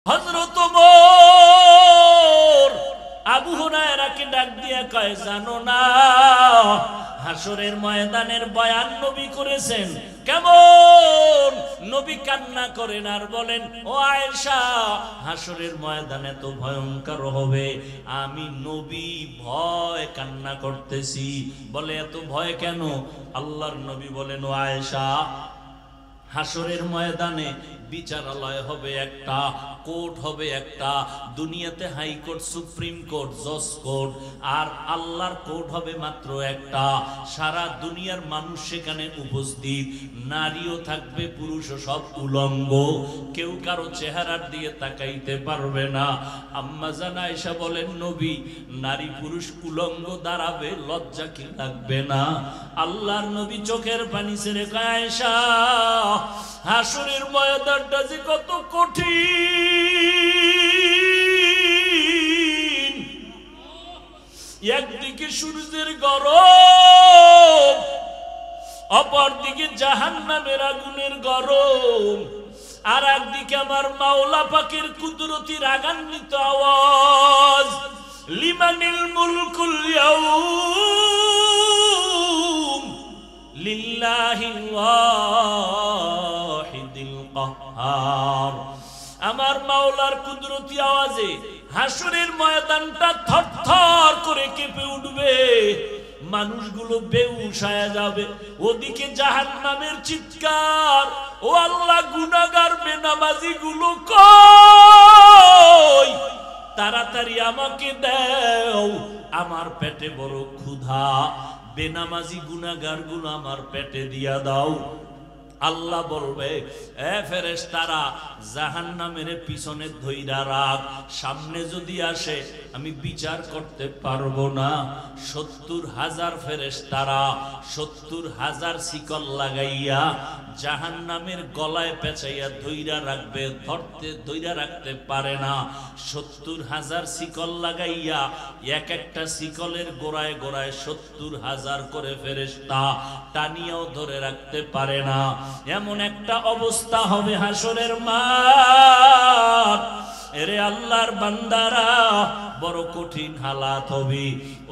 হযরত ওমর আবু হুরায়রাকে ডাক দিয়ে কয়, জানো না হাসরের ময়দানের বয়ান নবী করেছেন কেমন? নবী কান্না করেন আর বলেন, ও আয়েশা, হাসরের ময়দানে তো ভয়ঙ্কর হবে, আমি নবী ভয় কান্না করতেছি। বলে, এত ভয় কেন? আল্লাহর নবী বলেন, ও আয়েশা, হাসরের ময়দানে বিচারালয় হবে একটা, কোর্ট হবে একটা। দুনিয়াতে হাইকোর্ট, সুপ্রিম কোর্ট, জজ কোর্ট, আর আল্লাহর কোর্ট হবে মাত্র একটা। সারা দুনিয়ার মানুষ সেখানে উপস্থিত, নারীও থাকবে, পুরুষও, সব উলঙ্গ, কেউ কারো চেহারার দিকে তাকাইতে পারবে না। আম্মা জান আয়েশা বলেন, নবী, নারী পুরুষ উলঙ্গ দাঁড়াবে, লজ্জা কি লাগবে না? আল্লাহর নবী চোখের পানি ছেড়ে কয়, আয়েশা, হাসরের ময়দানটা যে কত কঠিন। একদিকে সূর্যের গরম, অপরদিকে জাহান্নামের আগুনের গরম, আর একদিকে আমার মাওলা পাকের কুদরতি রাগান্বিত আওয়াজ, লিমানিল মুলকুল ইয়াউম লিল্লাহিল ওয়াহিদিল কাহ্হার। আমার মাওলার কুদরতি আওয়াজে হাসরের ময়দানটা থরথর করে কেঁপে উঠবে, মানুষগুলো বেহুশ হয়ে যাবে। ওদিকে জাহান্নামের চিৎকার, ও আল্লাহ, গুনাহগার বেনামাজি গুলো কই, তাড়াতাড়ি আমাকে দাও, আমার পেটে বড় ক্ষুধা, বেনামাজি গুনাহগার গুলো আমার পেটে দিয়া দাও। আল্লাহ বলবে, এ ফেরেশতারা, জাহান্নামের পিছনে ধইরা রাখ, সামনে যদি আসে আমি বিচার করতে পারবো না। ৭০,০০০ ফেরেশতারা ৭০,০০০ শিকল লাগাইয়া জাহান্নামের গলায় পেঁচাইয়া ধইরা রাখবে, ধইরা রাখতে পারে না। ৭০,০০০ শিকল লাগাইয়া এক একটা শিকলের গোড়ায় গোড়ায় ৭০,০০০ করে ফেরেশতা টানিয়াও ধরে রাখতে পারে না। এমন একটা অবস্থা হবে হাসরের মাঠ। এরে আল্লাহর বান্দারা, বড় কঠিন হালাত হবে।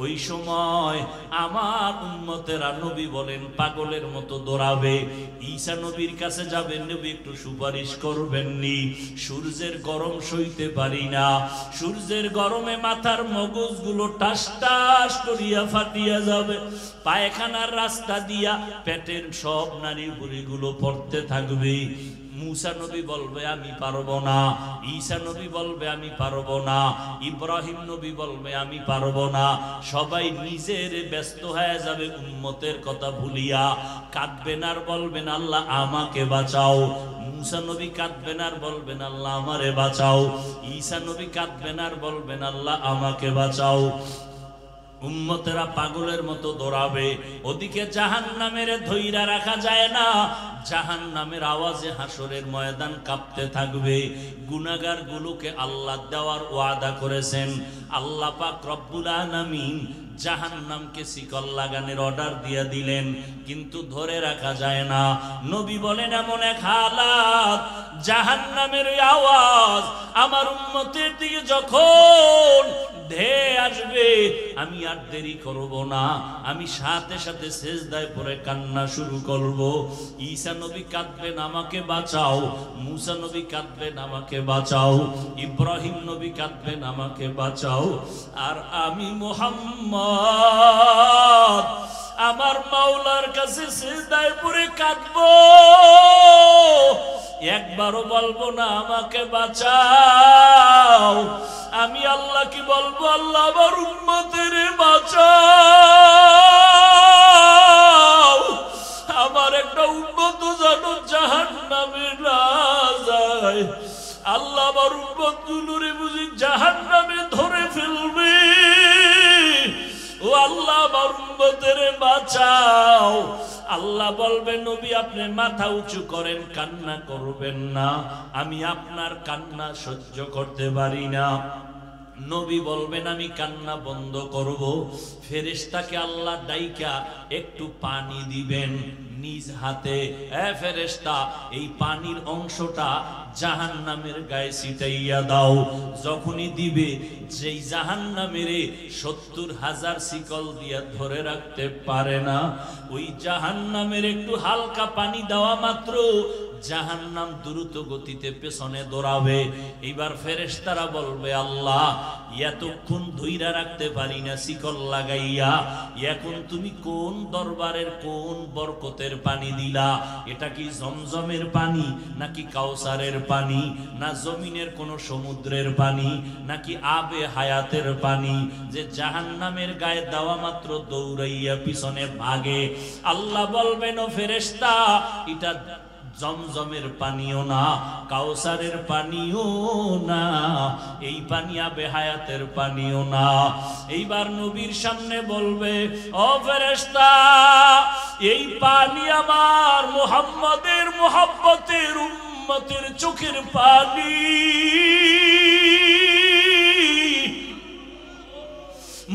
ওই সময় আমার উম্মতেরা, নবী বলেন, পাগলের মতো দৌড়াবে। ঈসা নবীর কাছে যাবেন, নবী একটু সুপারিশ করবেননি, সূর্যের গরম সইতে পারি না, সূর্যের গরমে মাথার মগজগুলো টাস টাস করিয়া ফাটিয়া যাবে, পায়খানার রাস্তা দিয়া পেটের সব নারী বুড়িগুলো পড়তে থাকবে। মুসা নবী বলবে, আমি পারবো না। ঈসা নবী বলবে, আমি পারবো না। ইব্রাহিম নবী বলবে, আমি পারবো না। সবাই নিজের ব্যস্ত হয়ে যাবে, উম্মতের কথা ভুলিয়া কাঁদবেন আর বলবেন, আল্লাহ আমাকে বাঁচাও। মুসা নবী কাঁদবেন আর বলবেন, আল্লাহ আমারে বাঁচাও। ঈসা নবী কাঁদবেন আর বলবেন, আল্লাহ আমাকে বাঁচাও। উম্মতেরা পাগলের মতো দৌড়াবে। ওদিকে জাহান্নামের ধইরা রাখা যায় না, জাহান্নামের আওয়াজে হাসরের ময়দান কাঁপতে থাকবে। গুনাহগার গুলোকে আল্লাহ দেওয়ার ওয়াদা করেছেন। আল্লাহ পাক রব্বুল আলামিন জাহান্নামকে শিকল লাগানোর অর্ডার দিয়ে দিলেন, কিন্তু ধরে রাখা যায় না। নবী বলেন, এমন এক হালাত, জাহান্নামের ওই আওয়াজ আমার উম্মতের দিকে যখন ধেয়ে আসবে, আমি আর দেরি করব না, আমি সাথে সাথে সিজদায় পড়ে কান্না শুরু করব। ঈসা নবী কাঁদবেন, আমাকে বাঁচাও। মুসা নবী কাঁদবেন, আমাকে বাঁচাও। ইব্রাহিম নবী কাঁদবেন, আমাকে বাঁচাও। আর আমি মুহাম্মদ আমার মাওলার কাছে সিজদায় পড়ে কাঁদবো, একবারও বলবো না আমাকে বাঁচাও। আমি আল্লাহ কি বলবো, আল্লাহ আমার উম্মতের বাঁচাও, আমার একটা উম্মত যেন জাহান্নামে না যায়। আল্লাহ আমার উম্মত গুলোরে বুঝি জাহান্নামে ধরে ফেলবে। ও আল্লাহ, আমার উম্মতের বাঁচাও। আল্লাহ বলবে, নবী আপনি মাথা উঁচু করেন, কান্না করবেন না, আমি আপনার কান্না সহ্য করতে পারি না। নবী বলবেন, আমি কান্না বন্ধ করব। ফেরেশতাকে আল্লাহ ডাইকা একটু পানি দিবেন নিজ হাতে। এ ফেরেশতা, এই পানির অংশটা জাহান্নামের গায়ে ছিটাইয়া দাও। যখনই দিবে, যেই জাহান্নামের 70,000 শিকল দিয়া ধরে রাখতে পারে না, ওই জাহান্নামের একটু হালকা পানি দেওয়া মাত্র জাহান্নাম দ্রুত গতিতে পেছনে দৌড়াবে। এইবার ফেরেশতারা বলবে, আল্লাহ এতক্ষণ ধইরা রাখতে পারি না শিকল লাগাইয়া, এখন তুমি কোন দরবারের কোন বরকতের পানি দিলা? এটা কি জমজমের পানি, নাকি কাউসারের পানি, না জমিনের কোন সমুদ্রের পানি, নাকি আবে হায়াতের পানি যে জাহান্নামের গায়ে দেওয়া মাত্র দৌড়াইয়া পিছনে ভাগে? আল্লাহ বলবেন, ও ফেরেশতা, এটা জমজমের পানিও না, কাউসারের পানিও না, এই পানি আবে হায়াতের পানিও না। এইবার নবীর সামনে বলবে, ও ফেরেশতা, এই পানি আমার মুহাম্মাদের মুহাব্বতের উম্মতের চোখের পানি।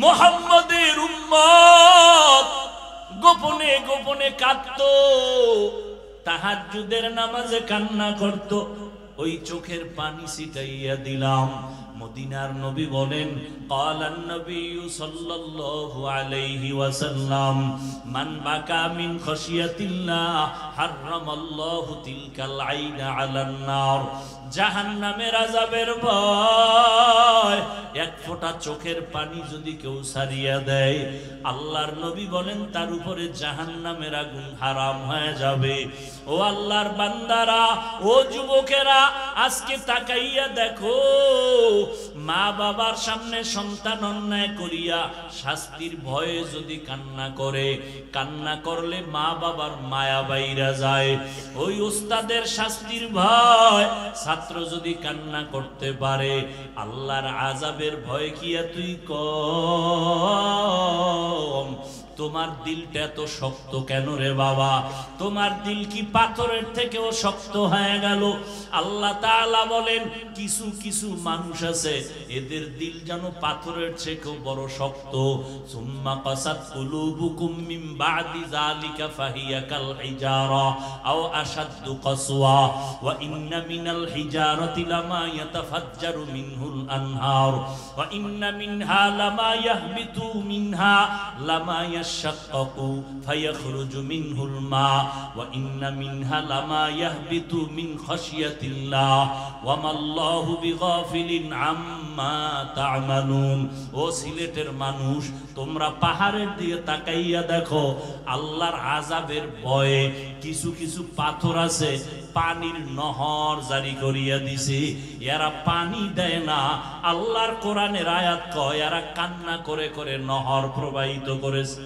মুহাম্মাদের উম্মত গোপনে গোপনে কাঁদতো, তাহাজ্জুদের নামাজে কান্না করত, ওই চোখের পানি ছিটাইয়া দিলাম। মদিনার নবী বলেন, ক্বালান নবী সাল্লাল্লাহু আলাইহি ওয়াসাল্লাম, মান বাকা মিন খাশিয়াতিল্লাহ হারামাল্লাহু তিলকাল আইনা আলান নার। জাহান্নামের আযাবের ভয় এক ফোঁটা চোখের পানি যদি কেউ ছাড়িয়া দেয়, আল্লাহর নবী বলেন তার উপরে জাহান্নামের আগুন হারাম হয়ে যাবে। ও আল্লাহর বান্দারা, ও যুবকেরা, আজকে তাকাইয়া দেখো, মা বাবার সামনে সন্তান অন্যায় করিয়া শাস্তির ভয়ে যদি কান্না করে, কান্না করলে মা বাবার মায়া বাইরা যায়। ওই উস্তাদের শাস্তির ভয় ছাত্র যদি কান্না করতে পারে, আল্লাহর আযাবের ভয় কি তুই কম? তোমার দিলটা এত শক্ত কেন রে বাবা? তোমার দিল কি পাথরের থেকেও শক্ত হয়ে গেল? আল্লাহ তাআলা বলেন, কিছু কিছু মানুষ আছে, এদের দিল যেন পাথরের থেকেও বড় শক্ত। সুম্মা কাসাত কুলুবুকুম মিন বাদি যালিকা ফাহিয়া কাল হিজারা আও আশাদ্দু কাসওয়া ওয়া ইন্না মিনাল হিজারাতি লামা ইয়াতাফাজ্জারু মিনহুল আনহার ওয়া ইন্না মিনহা লামা ইয়াহবিতু মিনহা লামা ইয়াশাক্কাকু ফায়াখরুজু মিনহুল মা ওয়া ইন্না মিনহা লামা ইয়াহবিতু মিন খাশিয়াতিল্লাহ ওয়া মাল্লাহু বিগাফিলিন আম্মা তা'মালুন। ও সিলেটের মানুষ, তোমরা পাহাড়ের দিকে তাকাইয়া দেখো, আল্লাহর আযাবের ভয়ে কিছু কিছু পাথর আছে, পানির নহর জারি করিয়া দিছে, এরা পানি দেয় না। আল্লাহর কোরআনের আয়াত কয়, এরা কান্না করে করে নহর প্রবাহিত করেছে।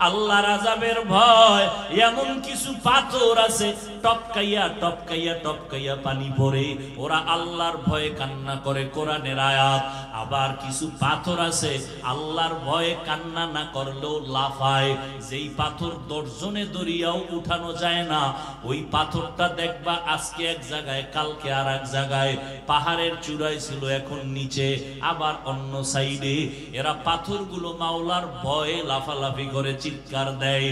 আল্লাহর আযাবের ভয় এমন কিছু পাথর আছে, টপকাইয়া টপকাইয়া টপকাইয়া পানি পড়ে, ওরা আল্লাহর ভয়ে কান্না করে, কোরআনের আয়াত। আবার কিছু পাথর আছে, আল্লাহর ভয়ে কান্না না করলেও লাফায়, যেই পাথর দর্জনে দরিয়াও উঠানো যায় না, ওই পাথরটা দেখবা আজকে এক জায়গায়, কালকে আর এক জায়গায়। পাহাড়ের চূড়ায় ছিল, এখন নিচে, আবার অন্য সাইডে। এরা পাথরগুলো মাওলার ভয়ে লাফালাফি করে, চিৎকার দেয়,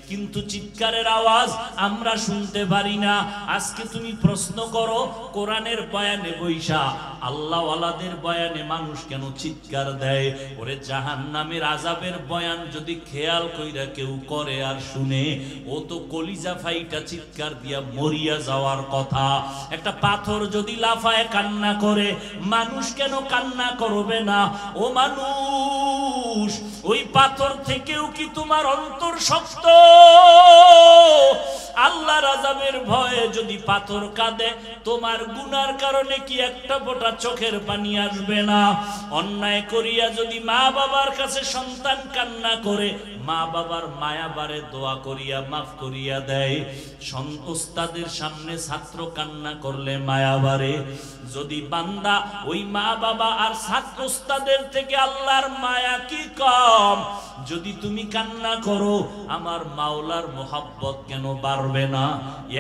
কিন্তু চিৎকারের আওয়াজ আমরা শুনতে পারি না। আজকে তুমি প্রশ্ন করো, কোরআনের বয়ানে বৈশা আল্লাহ ওয়ালাদের বয়ানে মানুষ কেন চিৎকার দেয়? ওরে জাহান্নামের আযাবের বয়ান যদি খেয়াল কইরা কেউ করে আর শুনে, ও তো কলিজা ফাইটা চিৎকার দিয়া মরিয়া যাওয়ার কথা। একটা পাথর যদি লাফায় কান্না করে, মানুষ কেন কান্না করবে না? ও মানুষ, ওই পাথর থেকেও কি তোমার অন্তর শক্ত? আল্লাহর আযাবের ভয়ে যদি পাথর কাঁদে, তোমার গুনার কারণে কি একটা ফোঁটা চোখের পানি আসবে না? অন্যায় করিয়া যদি মা বাবার কাছে সন্তান কান্না করে, মা বাবার মায়া বারে দোয়া করিয়া মাফ করিয়া দেয়। উস্তাদের সামনে ছাত্র কান্না করলে মায়া বারে। যদি বান্দা ওই মা বাবা আর ছাত্র উস্তাদের থেকে আল্লাহর মায়া কি কম? যদি তুমি কান্না করো, আমার মাওলার মোহাব্বত কেন বাড়বে না?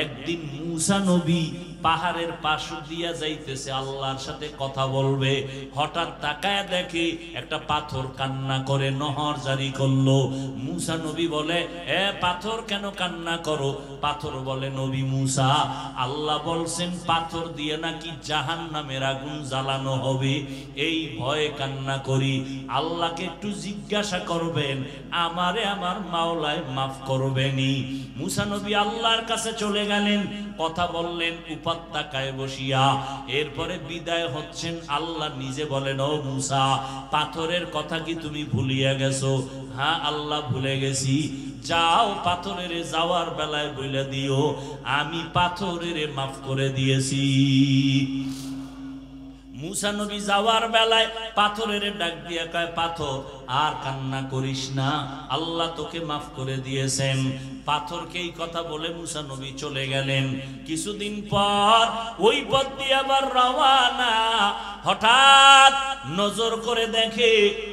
একদিন মূসা নবী পাহাড়ের পাশ দিয়া যাইতেছে, আল্লাহর সাথে কথা বলবে। হঠাৎ তাকায় দেখে একটা পাথর কান্না করে, নহর জারি করলো। মুসা নবী বলে, এ পাথর কেন কান্না করো? পাথর বলে, নবী মুসা, আল্লাহ বলছেন পাথর দিয়ে নাকি জাহান্নামের আগুন জ্বালানো হবে, এই ভয়ে কান্না করি। আল্লাহকে একটু জিজ্ঞাসা করবেন, আমারে আমার মাওলায় মাফ করবেনি? মুসা নবী আল্লাহর কাছে চলে গেলেন, কথা বললেন উপত্যকায় বসিয়া। এরপরে বিদায় হচ্ছেন, আল্লাহ নিজে বলেন, ও মুসা, পাথরের কথা কি তুমি ভুলিয়া গেছো? হ্যাঁ আল্লাহ, ভুলে গেছি। যাও, পাথরের যাওয়ার বেলায় বলে দিও আমি পাথরের মাফ করে দিয়েছি। মুসা নবী যাওয়ার বেলায় পাথরের ডাক দিয়া কয়, পাথর আর কান্না করিস না, আল্লাহ তোকে মাফ করে দিয়েছেন। পাথরকে এই কথা বলে মুসা নবী চলে গেলেন। কিছুদিন পর ওই পথ দিয়ে আবার রওয়ানা। হঠাৎ নজর করে দেখে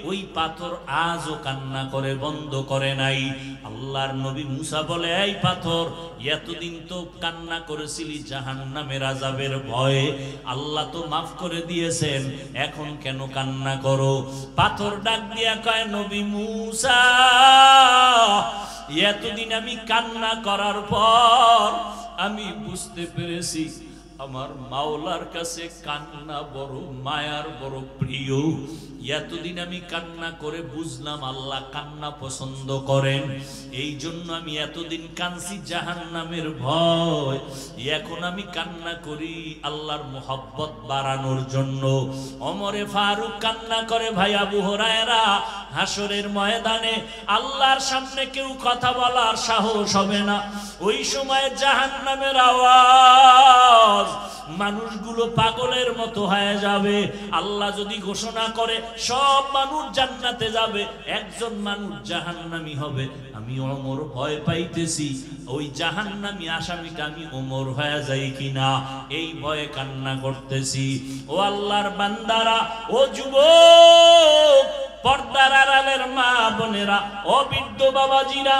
ওই পাথর আজও কান্না করে, বন্ধ করে নাই। আল্লাহর নবী মুসা বলে, এই পাথর, এতদিন তো কান্না করেছিলি জাহান্নামের আযাবের ভয়ে, আল্লাহ তো মাফ করে দিয়েছেন, এখন কেন কান্না করো? পাথর ডাক দিয়া কয়, নবী মুসা, এতদিন আমি কান্না করার পর আমি বুঝতে পেরেছি আমার মাওলার কাছে কান্না বড় মায়ার, বড় প্রিয়। এতদিন আমি কান্না করে বুঝলাম আল্লাহ কান্না পছন্দ করেন, এই জন্য আমি এতদিন কাঁদছি জাহান্নামের ভয়। এখন আমি কান্না করি আল্লাহর মোহাব্বত বাড়ানোর জন্য। ওমরে ফারুক কান্না করে, ভাই আবু হুরায়রা, হাসরের ময়দানে আল্লাহর সামনে কেউ কথা বলার সাহস হবে না। ওই সময় জাহান্নামের আওয়াজ, মানুষগুলো পাগলের মতো হয়ে যাবে। আল্লাহ যদি ঘোষণা করে সব মানুষ জান্নাতে যাবে, একজন মানুষ জাহান্নামী হবে, আমি ওমর ভয় পাইতেছি ওই জাহান্নামী আসামিটা আমি ওমর হয়ে যাই কিনা, এই ভয়ে কান্না করতেছি। ও আল্লাহর বান্দারা, ও যুবক, পর্দার আড়ালের মা বোনেরা, ও বৃদ্ধ বাবাজিরা,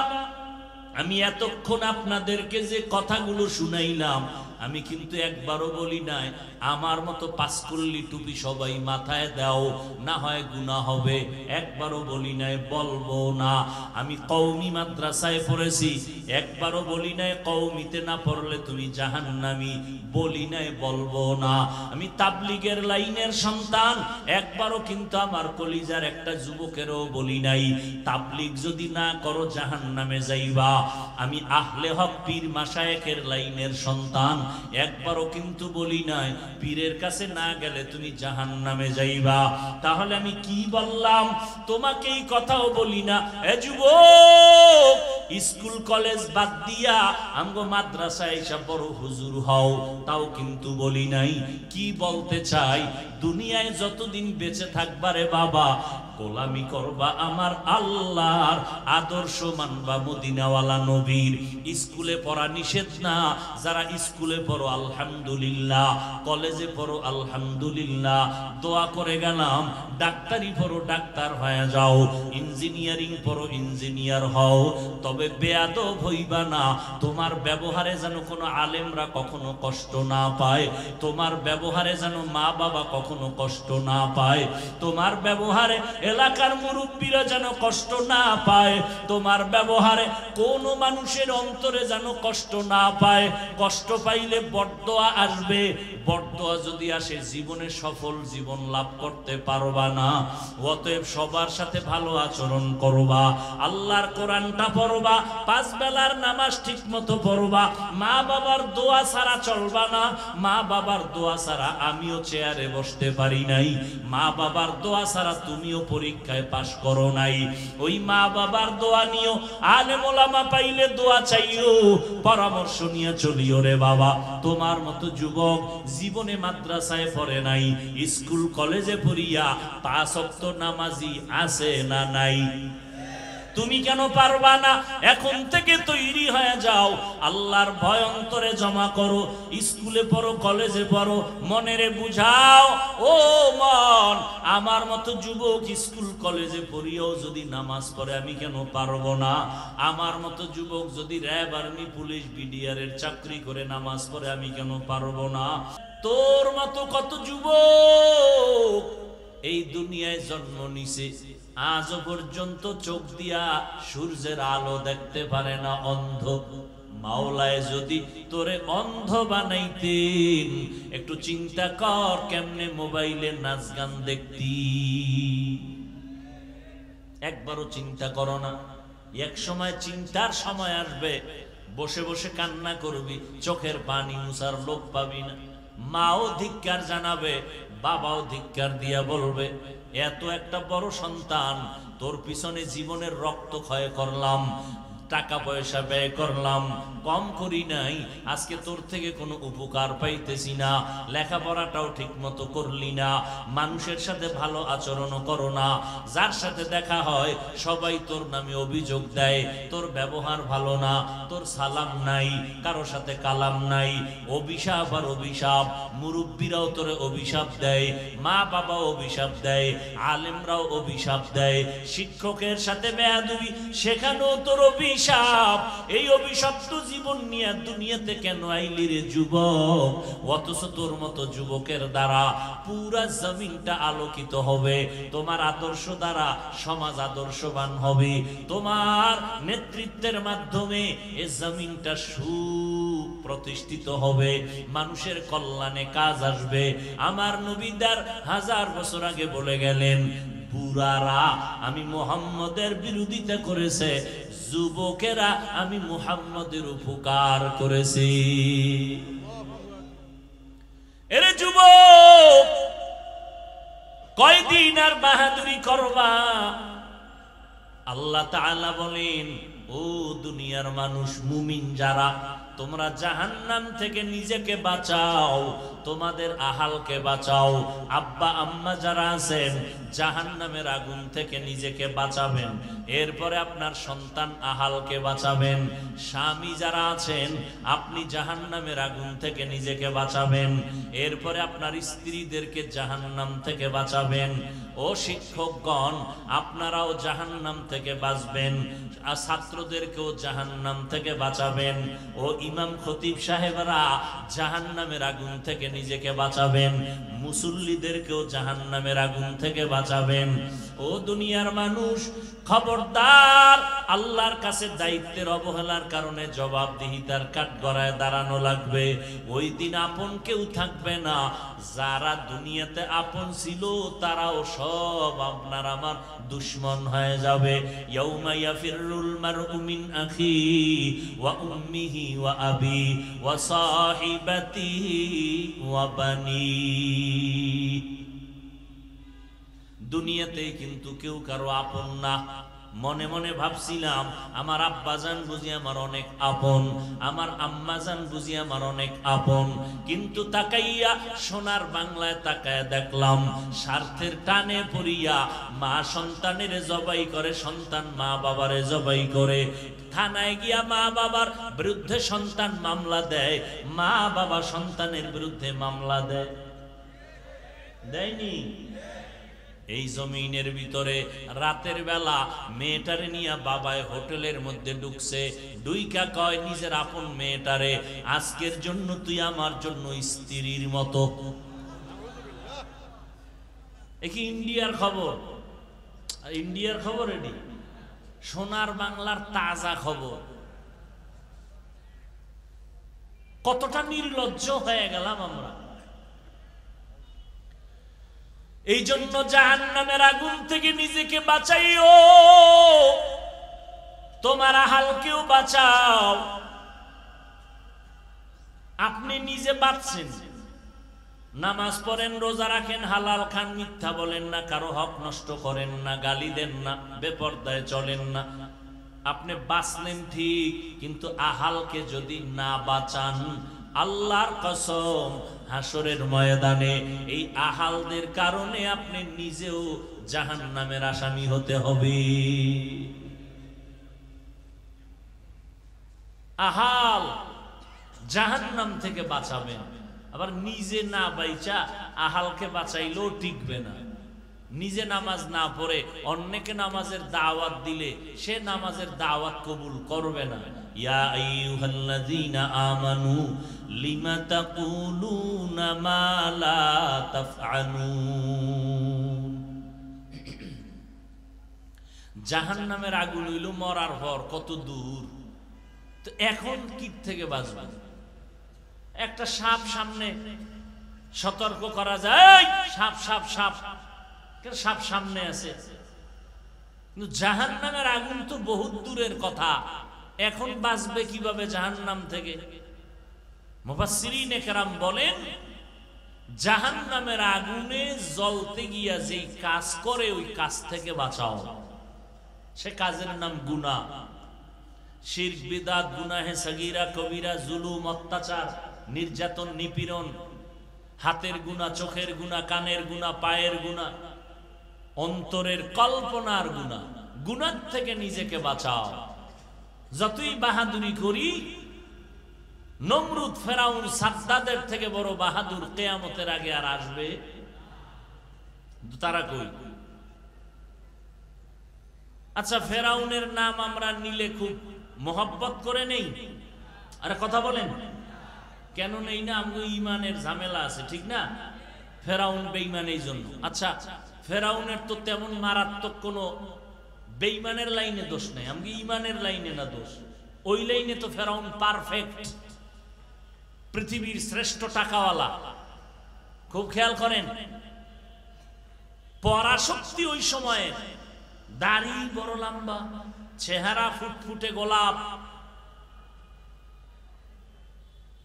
আমি এতক্ষণ আপনাদেরকে যে কথাগুলো শুনাইলাম, আমি কিন্তু একবারও বলি নাই আমার মতো পাঁচকল্লি টুপি সবাই মাথায় দাও, না হয় গুনাহ হবে। একবারও বলি নাই, বলবো না। আমি কওমি মাদ্রাসায় পড়েছি, একবারও বলি নাই কওমিতে না পড়লে তুমি জাহান্নামী, বলি নাই, বলবো না। আমি তাবলীগের লাইনের সন্তান, একবারও কিন্তু আমার কলিজার একটা যুবকেরও বলি নাই তাবলীগ যদি না করো জাহান্নামে যাইবা। আমি আহলে হক পীর মাশায়েখের লাইনের সন্তান, একবারও কিন্তু বলি নাই পীরের কাছে না গেলে তুমি জাহান্নামে যাইবা। তাহলে আমি কি বললাম? তোমাকে এই কথাও বলি না, এ যুবক, স্কুল কলেজ বাদ দিয়া আমগো মাদ্রাসায় এসে বড় হুজুর হও, তাও কিন্তু বলি নাই। কি বলতে চাই? দুনিয়ায় যতদিন বেঁচে থাকবারে বাবা, গোলামি করবা আমার আল্লাহর, আদর্শ মানবা মদিনাওয়ালা নবীর। স্কুলে পড়া নিষেধ না, যারা স্কুলে পড়ো আলহামদুলিল্লাহ, কলেজে পড়ো আলহামদুলিল্লাহ, দোয়া করে গেলাম। ডাক্তারি পড়ো, ডাক্তার হয়ে যাও। ইঞ্জিনিয়ারিং পড়ো, ইঞ্জিনিয়ার হও। তবে বেয়াদব হইবা না। তোমার ব্যবহারে যেন কোনো আলেমরা কখনো কষ্ট না পায়, তোমার ব্যবহারে যেন মা বাবা কখনো কষ্ট না পায়, তোমার ব্যবহারে এলাকার মুরব্বীরা যেন কষ্ট না পায়, তোমার ব্যবহারে কোনো মানুষের অন্তরে যেন কষ্ট না পায়। কষ্ট পাইলে বরদোয়া আসবে, বরদোয়া যদি আসে জীবনে সফল জীবন লাভ করতে পারবা না। অতএব সবার সাথে ভালো আচরণ করবা, আল্লাহর কোরআনটা পড়বা, পাঁচ বেলার নামাজ ঠিক মতো পড়বা, মা বাবার দোয়া ছাড়া চলবা না। মা বাবার দোয়া ছাড়া আমিও চেয়ারে বসতে পারি নাই, মা বাবার দোয়া ছাড়া তুমিও পরীক্ষায় পাশ করো নাই। ওই মা বাবার দোয়া নিও, আলেম ওলামা পাইলে দোয়া চাইও, পরামর্শ নিয়ে চলিও রে বাবা। তোমার মতো যুবক জীবনে মাদ্রাসায় পড়ে নাই, স্কুল কলেজে পড়িয়া 5 ওয়াক্ত নামাজি আছে না নাই? তুমি কেন পারবা না? এখন থেকে তৈরি হয়ে যাও, আল্লাহর ভয় অন্তরে জমা করো। স্কুলে পড়ো, কলেজে পড়ো, মনেরে বুঝাও, ও মা যুবকগণ, আমার মতো যুবক স্কুল কলেজে পড়িয়াও যদি নামাজ পড়ে আমি কেন পারবো না? আমার মতো যুবক যদি র্যাব, আর্মি, পুলিশ, বিডিআর এর চাকরি করে নামাজ পড়ে আমি কেন পারবো না? তোর মতো কত যুবক এই দুনিয়ায় জন্ম নিছে, আজ পর্যন্ত চোখ দিয়া সূর্যের আলো দেখতে পারে না, অন্ধ। মাওলায় যদি তোরে অন্ধ বানাইতেন, একটু চিন্তা কর কেমনে মোবাইলে নাচ গান দেখতি। একবারও চিন্তা করো না? এক সময় চিন্তার সময় আসবে, বসে বসে কান্না করবি, চোখের পানি মুছার লোক পাবি না। মাও ধিক্কার জানাবে, বাবাও ধিক্কার দিয়া বলবে, এত একটা বড় সন্তান, তোর পিছনে জীবনের রক্ত ক্ষয় করলাম, টাকা পয়সা ব্যয় করলাম, কম করি নাই, আজকে তোর থেকে কোনো উপকার পাইতেছি না, লেখাপড়াটাও ঠিক মতো করলি না, মানুষের সাথে ভালো আচরণও করো না, যার সাথে দেখা হয় সবাই তোর নামে অভিযোগ দেয়, তোর ব্যবহার ভালো না, তোর সালাম নাই, কারো সাথে কালাম নাই, অভিশাপ আর অভিশাপ। মুরব্বীরাও তোরে অভিশাপ দেয়, মা বাবাও অভিশাপ দেয়, আলেমরাও অভিশাপ দেয়, শিক্ষকের সাথে বেয়াদবি সেখানেও তোর অভিশাপ। এই অভিশপ্ত জীবন নিয়ে দুনিয়াতে কেন আইলি রে যুবক? অথচ তোর মতো যুবকের দ্বারা পুরা জমিনটা আলোকিত হবে, তোমার আদর্শ দ্বারা সমাজ আদর্শবান হবে, তোমার নেতৃত্বের মাধ্যমে এই জমিনটা সুপ্রতিষ্ঠিত হবে, মানুষের কল্যাণে কাজ আসবে। আমার নবীদার 1000 বছর আগে বলে গেলেন, বুড়ারা আমি মুহাম্মদের বিরোধিতা করেছে, যুবকেরা আমি মুহাম্মদের উপকার করেছি। এরে যুবক, কয়দিন আর বাহাদুরি করবা? আল্লাহ তাআলা বলেন, ও দুনিয়ার মানুষ, মুমিন যারা, তোমরা জাহান্নাম থেকে নিজেকে বাঁচাও, তোমাদের আহালকে বাঁচাও। আব্বা আম্মা যারা আছেন, জাহান্নামের আগুন থেকে নিজেকে বাঁচাবেন, এরপরে আপনার সন্তান আহালকে বাঁচাবেন। স্বামী যারা আছেন, আপনি জাহান্নামের আগুন থেকে নিজেকে বাঁচাবেন, এরপরে আপনার স্ত্রীদেরকে জাহান্নাম থেকে বাঁচাবেন। ও শিক্ষকগণ, আপনারাও জাহান্নাম থেকে বাঁচবেন, আর ছাত্রদেরকেও জাহান্নাম থেকে বাঁচাবেন। ও ইমাম খতিব সাহেবরা জাহান্নামের আগুন থেকে নিজেকে বাঁচাবেন, মুসল্লিদেরকেও জাহান্নামের আগুন থেকে বাঁচাবেন। ও দুনিয়ার মানুষ, খবরদার, আল্লাহর কাছে দায়িত্বের অবহেলার কারণে জবাবদিহিতার কাঠগড়ায় দাঁড়ানো লাগবে। ওই দিন আপন কেউ থাকবে না, যারা দুনিয়াতে আপন ছিল তারাও সব আপনার আমার দুশমন হয়ে যাবে। ইয়াউমা ইয়াফিরুল মারউ মিন আখি ওয়া উম্মিহি ওয়া আবি ওয়া সাহিবাতিহি ওয়া বানি। দুনিয়াতে কিন্তু কেউ কারো আপন না। মনে মনে ভাবছিলাম আমার আব্বাজান বুঝি আমার অনেক আপন, আমার আম্মাজান বুঝি আমার অনেক আপন, কিন্তু তাকাইয়া সোনার বাংলায় তাকায় দেখলাম স্বার্থের টানে পড়িয়া মা সন্তানের জবাই করে, সন্তান মা বাবারে জবাই করে। থানায় গিয়া মা বাবার বিরুদ্ধে সন্তান মামলা দেয়, মা বাবা সন্তানের বিরুদ্ধে মামলা দেয়, দেয়নি? এই জমিনের ভিতরে রাতের বেলা মেয়েটারে নিয়ে বাবায় হোটেলের মধ্যে ঢুকছে, ডুইকা কয় নিজের আপন মেয়েটারে, আজকের জন্য তুই আমার জন্য স্ত্রীর মতো। কি ইন্ডিয়ার খবর? ইন্ডিয়ার খবর এটি সোনার বাংলার তাজা খবর। কতটা নির্লজ্জ হয়ে গেলাম আমরা। এই জন্য জাহান্নামের আগুন থেকে নিজেকে বাঁচাইও, তোমার আহালকেও বাঁচাও। আপনি নিজে বাঁচছেন, নামাজ পড়েন, রোজা রাখেন, হালাল খান, মিথ্যা বলেন না, কারো হক নষ্ট করেন না, গালি দেন না, বেপরদায় চলেন না, আপনি বাঁচলেন ঠিক, কিন্তু আহালকে যদি না বাঁচান, আল্লাহর কসম হাসরের ময়দানে এই আহালদের কারণে আপনি নিজেও জাহান্নামের আসামি হতে হবে। আহাল জাহান্নাম থেকে বাঁচাবেন, আবার নিজে না বাইচা আহালকে বাঁচাইলেও টিকবে না। নিজে নামাজ না পড়ে অন্যকে নামাজের দাওয়াত দিলে সে নামাজের দাওয়াত কবুল করবে না। ইয়া আইয়ুহাল্লাযীনা আমানু লিমা তাকুলুনা মা লা তাফআলুন। জাহান্নামের আগুন হইল মরার পর কত দূর, তো এখন কি থেকে বাঁচবে? একটা সাপ সামনে, সতর্ক করা যায়, সাপ সাপ সাপ, সাপ সামনে আছে, কিন্তু জাহান্নামের আগুন তো বহুত দূরের কথা, এখন বাঁচবে কিভাবে জাহান্নাম থেকে? মুফাসসিরিনে কেরাম বলেন, জাহান্নামের আগুনে জ্বলতে গিয়া যেই কাজ করে ওই কাজ থেকে বাঁচাও। সে কাজের নাম গুনাহ, শিরক, বিদআত, গুনাহে সগীরা, কবিরা, জুলুম, অত্যাচার, নির্যাতন, নিপীড়ন, হাতের গুনাহ, চোখের গুনাহ, কানের গুনাহ, পায়ের গুনাহ, অন্তরের কল্পনার গুনাহ। গুনাহ থেকে নিজেকে বাঁচাও। যতই বাহাদুরি করি, নমরুদ, ফেরাউন, সাদ্দাদের থেকে বড় বাহাদুর কিয়ামতের আগে আর আসবে? তারা কই? আচ্ছা, ফেরাউনের নাম আমরা নিলে খুব মোহাব্বত করে নেই, আরে কথা বলেন, কেন নেই না? আমগো ঈমানের ঝামেলা আছে, ঠিক না? ফেরাউন বেঈমান এই জন্য। আচ্ছা, ফেরাউনের তো তেমন মারাত্মক কোন বেঈমানের লাইনে দোষ নেই, আমগো ঈমানের লাইনে না দোষ। ওই লাইনে তো ফেরাউন পারফেক্ট, পৃথিবীর শ্রেষ্ঠ টাকাওয়ালা। খুব খেয়াল করেন, পরাশক্তি ওই সময়ে, দাড়ি বড় লম্বা, চেহারা ফুটফুটে গোলাপ।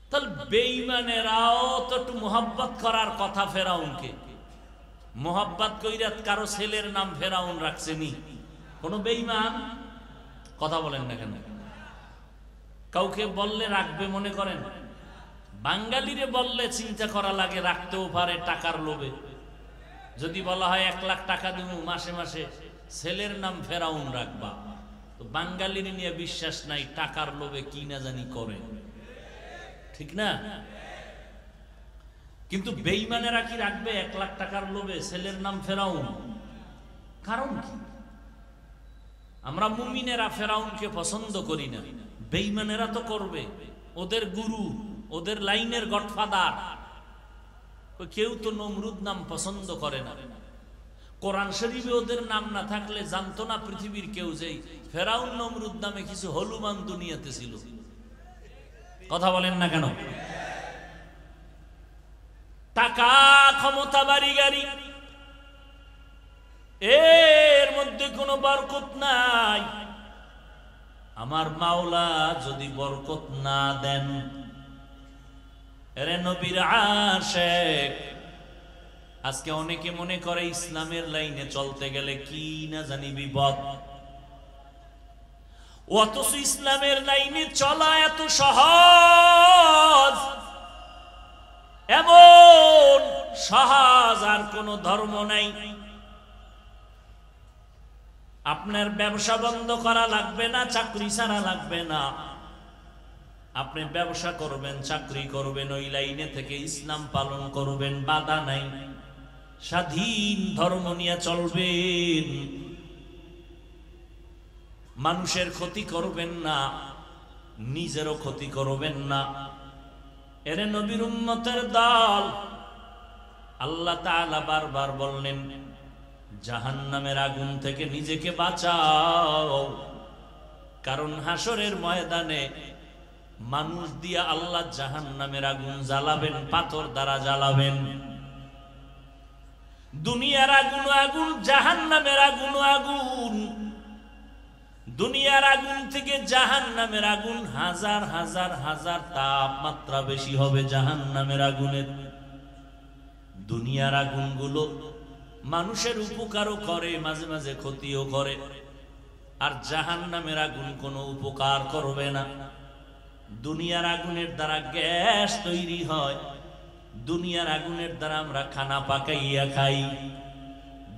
তাহলে বেঈমানেরাও তো একটু মোহাব্বত করার কথা ফেরাউনকে। মোহাব্বত কইরা কারো ছেলের নাম ফেরাউন রাখছেনি কোন বেঈমান? কথা বলেন না কেন? কাউকে বললে রাখবে মনে করেন? বাঙালিরে বললে চিন্তা করা লাগে, রাখতেও পারে টাকার লোভে। যদি বলা হয় 1 লাখ টাকা দিব মাসে মাসে, ছেলের নাম ফেরাউন রাখবা, তো বাঙালির নিয়ে বিশ্বাস নাই, টাকার লোভে কি না জানি করে, ঠিক না? কিন্তু বেঈমানেরা কি রাখবে 1 লাখ টাকার লোভে ছেলের নাম ফেরাউন? কারণ কি? আমরা মুমিনেরা ফেরাউনকে পছন্দ করি না, বেঈমানেরা তো করবে। ওদের গুরু, ওদের লাইনের গডফাদার, কেউ তো নমরুদ নাম পছন্দ করে না। কোরআন শরীফে ওদের নাম না থাকলে জানতো না পৃথিবীর কেউ যে ফেরাউন নমরুদ নামে কিছু হলুমান দুনিয়াতে ছিল। কথা বলেন না কেন? টাকা, ক্ষমতা, বাড়ি গাড়ি, এর মধ্যে কোনো বরকত নাই। আমার মাওলা যদি বরকত না দেন, এরে নবীর আশিক, আজকে অনেকে মনে করে ইসলামের লাইনে চলতে গেলে কি না জানি বিপদ, অথচ ইসলামের লাইনে চলা এত সহজ, এমন সহজ আর কোন ধর্ম নাই। আপনার ব্যবসা বন্ধ করা লাগবে না, চাকরি ছাড়া লাগবে না। আপনি ব্যবসা করবেন, চাকরি করবেন, ওই লাইনে থেকে ইসলাম পালন করবেন, বাধা নাই। স্বাধীন ধর্ম নিয়ে চলবেন, মানুষের ক্ষতি করবেন না, নিজেরও ক্ষতি করবেন না। এরে নবীর উম্মতের দল, আল্লাহ তাআলা বারবার বললেন জাহান্নামের আগুন থেকে নিজেকে বাঁচাও, কারণ হাসরের ময়দানে মানুষ দিয়া আল্লাহ জাহান্নামের আগুন জ্বালাবেন, পাথর দ্বারা জ্বালাবেন। দুনিয়ার আগুন আগুন, জাহান্নামের আগুন আগুন। দুনিয়ার আগুন থেকে জাহান্নামের আগুন হাজার হাজার হাজার তাপমাত্রা বেশি হবে জাহান্নামের আগুনের। দুনিয়ার আগুনগুলো মানুষের উপকারও করে, মাঝে মাঝে ক্ষতিও করে। আর জাহান্নামের আগুন কোনো উপকার করবে না। দুনিয়ার আগুনের দ্বারা গ্যাস তৈরি হয়, দুনিয়ার আগুনের দ্বারা আমরা খানা পাকাইয়া খাই,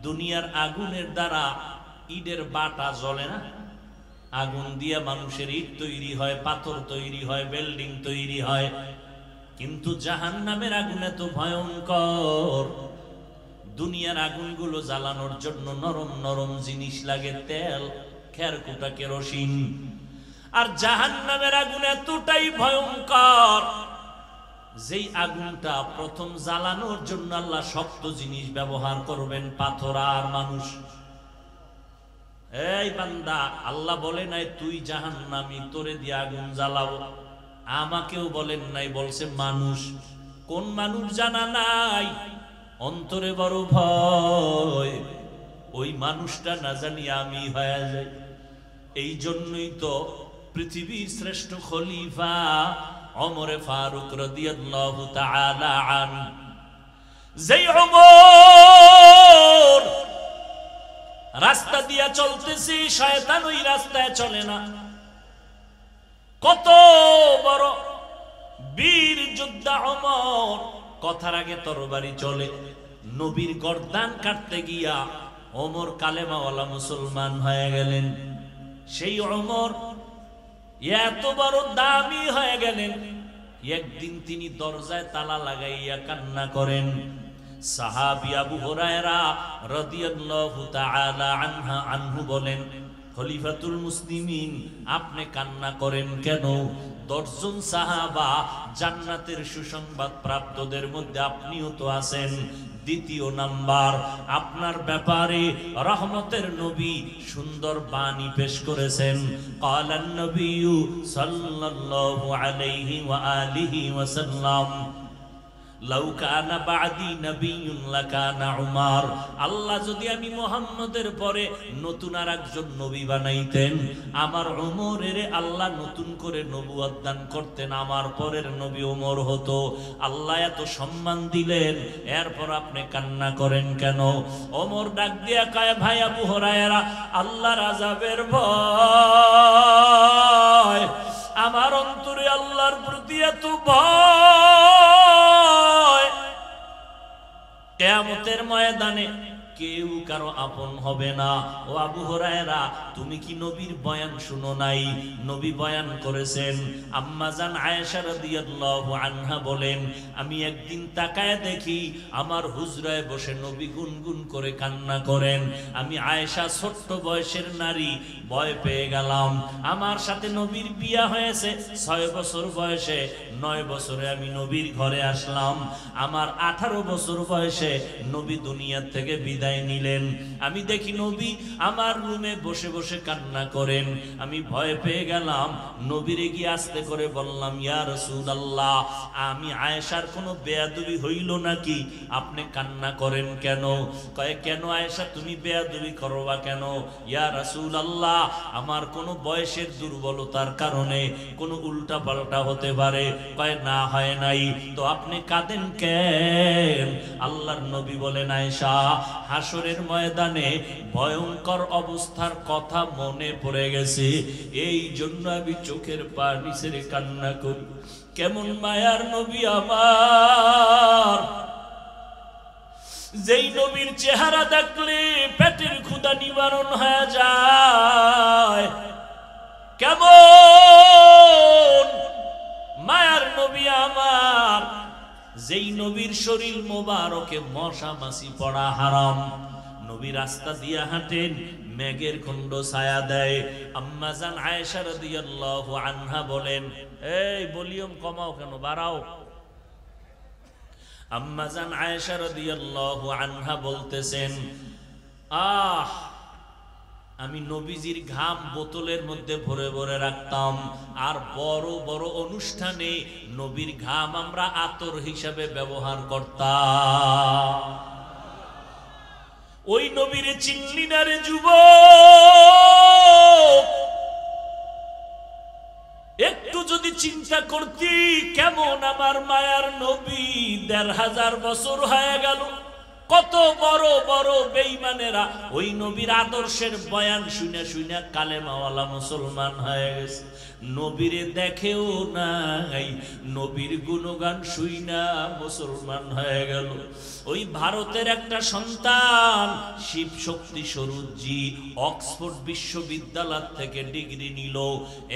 দুনিয়ার আগুনের দ্বারা ইটের বাটা জ্বলে না, আগুন দিয়া মানুষের ইট তৈরি হয়, পাথর তৈরি হয়, বিল্ডিং তৈরি হয়। কিন্তু জাহান্নামের আগুন এত ভয়ঙ্কর, দুনিয়ার আগুনগুলো জ্বালানোর জন্য নরম নরম জিনিস লাগে, তেল, খেরকুটা, কেরোসিন। আর জাহান্নামের আগুন এতটাই ভয়ঙ্কর, যেই আগুনটা প্রথম জ্বালানোর জন্য আল্লাহ শক্ত জিনিস ব্যবহার করবেন, পাথর আর মানুষ। এই বান্দা, আল্লাহ বলে নাই তুই জাহান্নামী, তোরে দিয়ে আগুন জ্বালাবো। আমাকেও বলেন নাই, বলছে মানুষ। কোন মানুষ জানা নাই, অন্তরে বড় ভয়, ওই মানুষটা না জানি আমি হয়ে যাই। এই জন্যই তো পৃথিবীর শ্রেষ্ঠ খলিফা ওমরে ফারুক রাদিয়াল্লাহু তাআলা আনহু, যেই ওমর রাস্তা দিয়া চলতেছি, শয়তান ওই রাস্তায় চলে না। কত বড় বীর যোদ্ধা ওমর, কথার আগে তরবারি চলে। নবীর গর্দান কাটতে গিয়া ওমর কালেমাওয়ালা মুসলমান হয়ে গেলেন। সেই ওমর এত বড় দামি হয়ে গেলেন, একদিন তিনি দরজায় তালা লাগাইয়া কান্না করেন। সাহাবী আবু হুরায়রা রাদিয়াল্লাহু তাআলা আনহু বলেন, খলিফাতুল মুসলিমিন, আপনি কান্না করেন কেন? 10 জন সাহাবা জান্নাতের সুসংবাদ প্রাপ্তদের মধ্যে আপনিও তো আছেন। দ্বিতীয় নাম্বার, আপনার ব্যাপারে রহমতের নবী সুন্দর বাণী পেশ করেছেন। ক্বালান নবিয়্যু সাল্লাল্লাহু আলাইহি ওয়া আলিহি ওয়াসাল্লাম, লাউ কানা বাদি নবিয়্যুন লাকানা উমর। আল্লাহ যদি আমি মুহাম্মদের পরে নতুন আর একজন নবী বানাইতেন, আমার উমরের আল্লাহ নতুন করে নবুয়ত দান করতেন, আমার পরের নবী উমর হতো। আল্লাহ এত সম্মান দিলেন, এরপর আপনি কান্না করেন কেন? ওমর ডাক দিয়া কয়, ভাই আবু হুরায়রা, আল্লাহর আযাবের ভয়, আমার অন্তরে আল্লাহর প্রতি এত ভয়, কিয়ামতের ময়দানে কেউ কারো আপন হবে না। ও আবু হুরায়রা, তুমি কি নবীর বয়ান শুনো নাই? নবী বয়ান করেছেন। আম্মা জান আয়েশা রাদিয়াল্লাহু আনহা বলেন, আমি একদিন তাকায় দেখি আমার হুজরায় বসে নবী গুনগুন করে কান্না করেন। আমি আয়েশা, ছোট্ট বয়সের নারী, ভয় পেয়ে গেলাম। আমার সাথে নবীর বিয়া হয়েছে 6 বছর বয়সে, 9 বছরে আমি নবীর ঘরে আসলাম। আমার 18 বছর বয়সে নবী দুনিয়া থেকে বিদায় নিলেন। আমি দেখি নবী আমার রুমে বসে বসে কান্না করেন। আমি ভয় পেয়ে গেলাম। নবীরে গিয়ে আস্তে করে বললাম, ইয়া রাসূলুল্লাহ, আমি আয়েশার কোনো বেয়াদবি হইল নাকি? আপনি কান্না করেন কেন? কয়, কেন আয়েশা, তুমি বেয়াদবি করবা কেন? ইয়া রাসূলুল্লাহ, আমার কোনো বয়সের দুর্বলতার কারণে কোনো উল্টা পাল্টা হতে পারে। কয়, না, হয় নাই। তো আপনি কাঁদেন কেন? আল্লাহর নবী বলেন, আয়েশা, হাসরের ময়দানে ভয়ঙ্কর অবস্থার কথা মনে পড়ে গেছে, এই জন্য আমি চোখের পানি ছেড়ে কান্না করি। কেমন মায়ার নবী আমার, যেই নবীর চেহারা দেখলে পেটের ক্ষুধা নিবারণ হয়ে যায়। কেমন মায়ার নবী আমার, যেই নবীর শরীর মোবারকে মশা মাছি পড়া হারাম। নবী রাস্তা দিয়া হাঁটেন, মেঘের খণ্ড ছায়া দেয়। আম্মা জান আয়েশা রাদিয়াল্লাহু আনহা বলেন, এই ভলিউম কমাও কেন, বাড়াও। আম্মা জান আয়েশা রাদিয়াল্লাহু আনহা বলতেছেন, আমি নবীজির ঘাম বোতলের মধ্যে ভরে ভরে রাখতাম, আর বড় বড় অনুষ্ঠানে নবীর ঘাম আমরা আতর হিসাবে ব্যবহার করতাম। ওই নবীর চিনলি না রে যুবক? একটু যদি চিন্তা করতি, কেমন আমার মায়ার নবী 1500 বছর হয়ে গেল, কত বড় বড় বেঈমানেরা ওই নবীর আদর্শের বয়ান শুনে শুনে কালেমাওয়ালা মুসলমান হয়ে গেছে। নবীরে দেখেও নাই, নবীর গুণগান শুইনা মুসলমান হয়ে গেল। ওই ভারতের একটা সন্তান শিব শক্তি স্বরূপজি অক্সফোর্ড বিশ্ববিদ্যালয় থেকে ডিগ্রি নিল।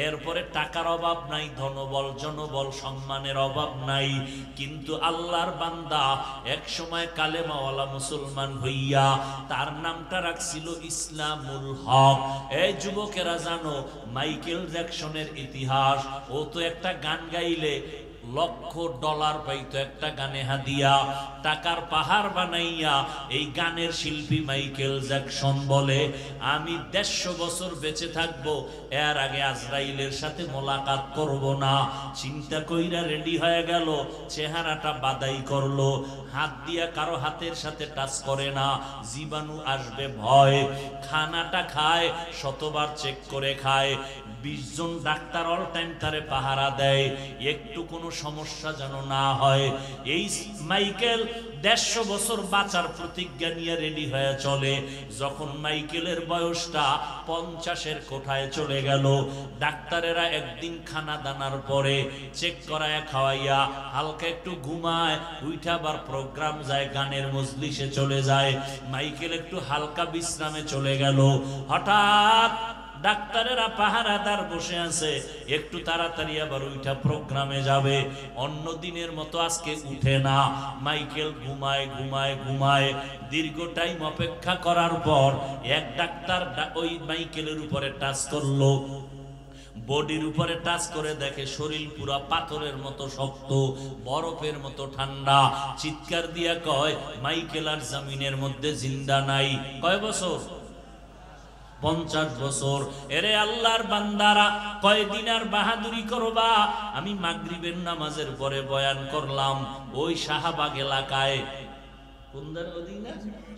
এরপরে টাকার অভাব নাই, ধনবল জনবল সম্মানের অভাব নাই, কিন্তু আল্লাহর বান্দা এক সময় কালেমাওয়ালা মুসলমান হইয়া তার নামটা রাখছিল ইসলামুল হক। এই যুবকেরা জানো মাইকেল জ্যাকসনের ইতিহাস, ও তো একটা গান গাইলে $1,00,000 পাইতো একটা গানে হাদিয়া, টাকার পাহাড় বানাইয়া। এই গানের শিল্পী মাইকেল জ্যাকসন বলে আমি 150 বছর বেঁচে থাকবো, এর আগে আজরাইলের সাথে মোলাকাত করব না। চিন্তা কইরা রেডি হয়ে গেল, চেহারাটা বাদাই করলো, হাত দিয়া কারো হাতের সাথে টাচ করে না, জীবাণু আসবে ভয়। খানাটা খায় শতবার চেক করে খায়, 20 জন ডাক্তার অল টাইম তারে পাহারা দেয়, একটু কোনো সমস্যা যেন না হয়। এই মাইকেল 150 বছর বাঁচার প্রতিজ্ঞা নিয়ে রেডি হয়ে চলে। যখন মাইকেলের বয়সটা 50-এর কোঠায় চলে গেল, ডাক্তারেরা একদিন খানা দানার পরে চেক করায় খাওয়াইয়া হালকা একটু ঘুমায়, উইঠা আবার প্রোগ্রাম যায়, গানের মজলিসে চলে যায়। মাইকেল একটু হালকা বিশ্রামে চলে গেল, হঠাৎ ডাক্তারেরা পাহারাদার বসে আছে, একটু তাড়াতাড়ি আবার ওইটা প্রোগ্রামে যাবে। অন্য দিনের মতো আজকে উঠে না, মাইকেল ঘুমায় ঘুমায় ঘুমায়। দীর্ঘ টাইম অপেক্ষা করার পর এক ডাক্তার ওই মাইকেলের উপরে টাচ করলো, বডির উপরে টাচ করে দেখে শরীর পুরা পাথরের মতো শক্ত, বরফের মতো ঠান্ডা। চিৎকার দিয়া কয় মাইকেল আর জমিনের মধ্যে জিন্দা নাই। কয় বছর? 50 বছর। এরে আল্লাহর বান্দারা, কয়দিন আর বাহাদুরি করবা? আমি মাগরিবের নামাজের পরে বয়ান করলাম ওই শাহবাগ এলাকায়,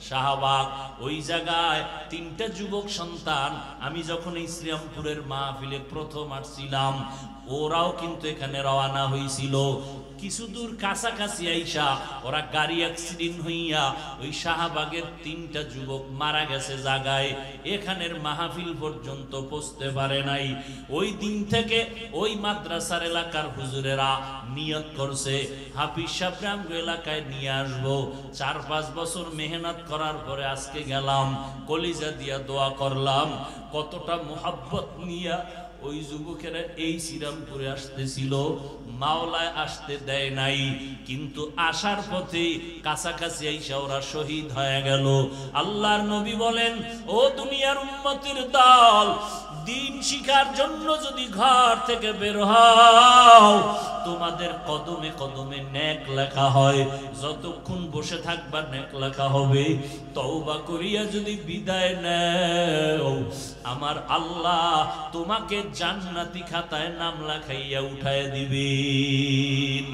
শাহবাগ, ওই জায়গায় 3টা যুবক সন্তান। আমি যখন এই শ্রীরামপুরের মাহফিলে প্রথম আসছিলাম, ওরাও কিন্তু এখানে রওনা হয়েছিল। কিছু দূর কাছাকাছি আইসা ওরা গাড়ি অ্যাক্সিডেন্ট হইয়া ওই শাহবাগের 3টা যুবক মারা গেছে জায়গায়, এখানের মাহফিল পর্যন্ত পৌঁছতে পারে নাই। ওই দিন থেকে ওই মাদ্রাসার এলাকার হুজুরেরা নিয়ত করছে হাফিজ সাহেব এলাকায় নিয়ে আসবো। 4-5 বছর মেহনত করার পরে আজকে গেলাম, কলিজা দিয়া দোয়া করলাম। কতটা মোহাব্বত নিয়া ওই যুবকেরা এই শ্রীরামপুরে আসতেছিল, মাওলায় আসতে দেয় নাই, কিন্তু আসার পথে কাছাকাছি আইসা ওরা শহীদ হয়ে গেল। আল্লাহর নবী বলেন, ও দুনিয়ার উম্মতের দল, দিন শিখার জন্য যদি ঘর থেকে বের হও, তোমাদের কদমে কদমে নেক লেখা হয়। যতক্ষণ বসে থাকবা নেক লেখা হবে। তওবা করিয়া যদি বিদায় নেও, আমার আল্লাহ তোমাকে জান্নাতি খাতায় নাম লেখাইয়া উঠায় দিবেন।